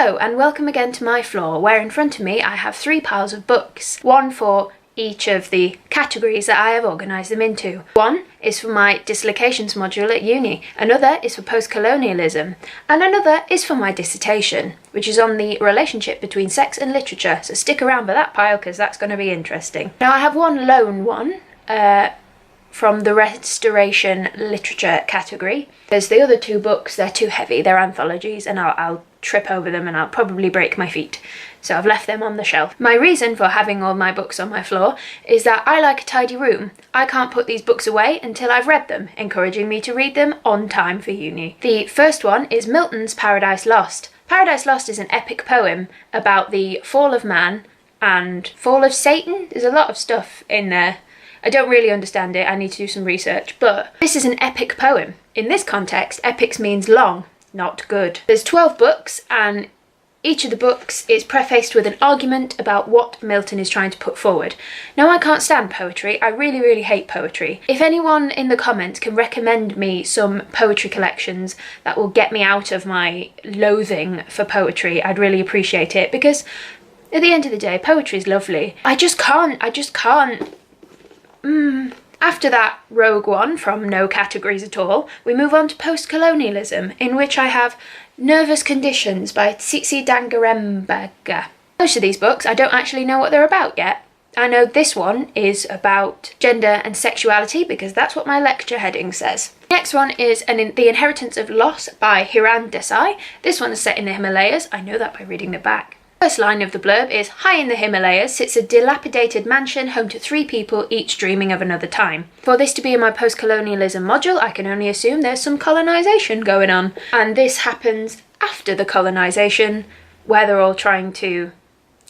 Hello and welcome again to my floor, where in front of me I have 3 piles of books, one for each of the categories that I have organised them into. One is for my dislocations module at uni, another is for post-colonialism, and another is for my dissertation, which is on the relationship between sex and literature, so stick around for that pile because that's going to be interesting. Now I have one lone one from the restoration literature category. There's the other 2 books, they're too heavy, they're anthologies, and I'll trip over them and I'll probably break my feet. So I've left them on the shelf. My reason for having all my books on my floor is that I like a tidy room. I can't put these books away until I've read them, encouraging me to read them on time for uni. The first one is Milton's Paradise Lost. Paradise Lost is an epic poem about the fall of man and fall of Satan. There's a lot of stuff in there. I don't really understand it, I need to do some research, but this is an epic poem. In this context, epics means long, not good. There's 12 books, and each of the books is prefaced with an argument about what Milton is trying to put forward. Now, I can't stand poetry, I really hate poetry. If anyone in the comments can recommend me some poetry collections that will get me out of my loathing for poetry, I'd really appreciate it, because at the end of the day, poetry is lovely. I just can't. After that rogue one from no categories at all, we move on to post-colonialism, in which I have Nervous Conditions by Tsitsi Dangarembga. Most of these books I don't actually know what they're about yet. I know this one is about gender and sexuality because that's what my lecture heading says. The next one is The Inheritance of Loss by Hiran Desai. This one is set in the Himalayas. I know that by reading the back. First line of the blurb is, high in the Himalayas sits a dilapidated mansion home to 3 people, each dreaming of another time. For this to be in my post-colonialism module, I can only assume there's some colonisation going on. And this happens after the colonisation, where they're all trying to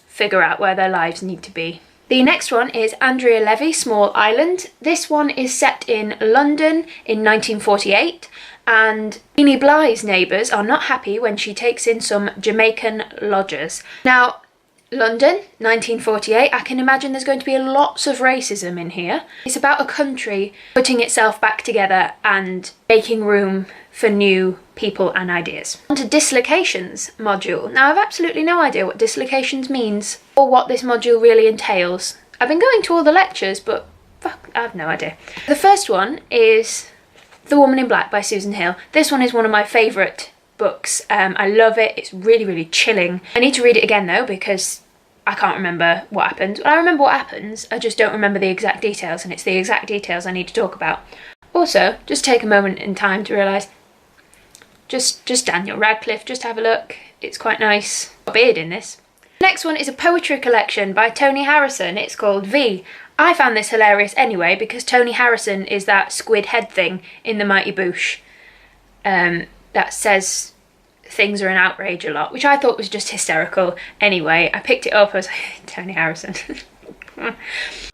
figure out where their lives need to be. The next one is Andrea Levy, Small Island. This one is set in London in 1948. And Jeannie Bly's neighbours are not happy when she takes in some Jamaican lodgers. Now, London, 1948, I can imagine there's going to be lots of racism in here. It's about a country putting itself back together and making room for new people and ideas. On to dislocations module. Now, I've absolutely no idea what dislocations means or what this module really entails. I've been going to all the lectures, but fuck, I have no idea. The first one is The Woman in Black by Susan Hill. This one is one of my favourite books. I love it. It's really chilling. I need to read it again though because I can't remember what happens. I remember what happens, I just don't remember the exact details, and it's the exact details I need to talk about. Also, just take a moment in time to realise, just Daniel Radcliffe, just have a look. It's quite nice. Got a beard in this. Next one is a poetry collection by Tony Harrison. It's called V. I found this hilarious anyway because Tony Harrison is that squid head thing in The Mighty Boosh that says things are an outrage a lot, which I thought was just hysterical. Anyway, I picked it up, I was like, Tony Harrison. Not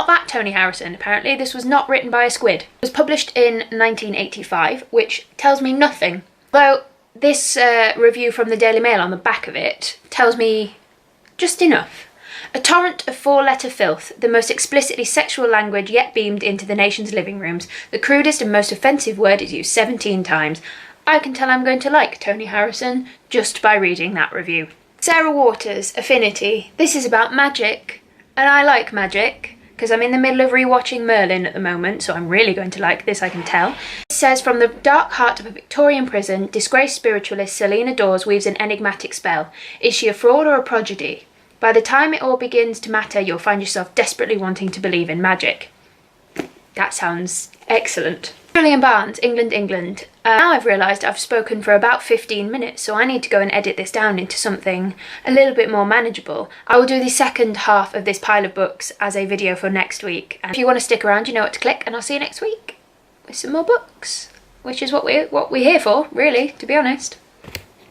that Tony Harrison, apparently. This was not written by a squid. It was published in 1985, which tells me nothing. Though this review from the Daily Mail on the back of it tells me just enough. A torrent of 4-letter filth, the most explicitly sexual language yet beamed into the nation's living rooms. The crudest and most offensive word is used 17 times. I can tell I'm going to like Tony Harrison just by reading that review. Sarah Waters, Affinity. This is about magic, and I like magic because I'm in the middle of rewatching Merlin at the moment, so I'm really going to like this, I can tell. It says, from the dark heart of a Victorian prison, disgraced spiritualist Selina Dawes weaves an enigmatic spell. Is she a fraud or a prodigy? By the time it all begins to matter, you'll find yourself desperately wanting to believe in magic. That sounds excellent. Julian Barnes, England, England. Now I've realised I've spoken for about 15 minutes, so I need to go and edit this down into something a little bit more manageable. I will do the second half of this pile of books as a video for next week. And if you want to stick around, you know what to click, and I'll see you next week with some more books, which is what we're here for, really, to be honest.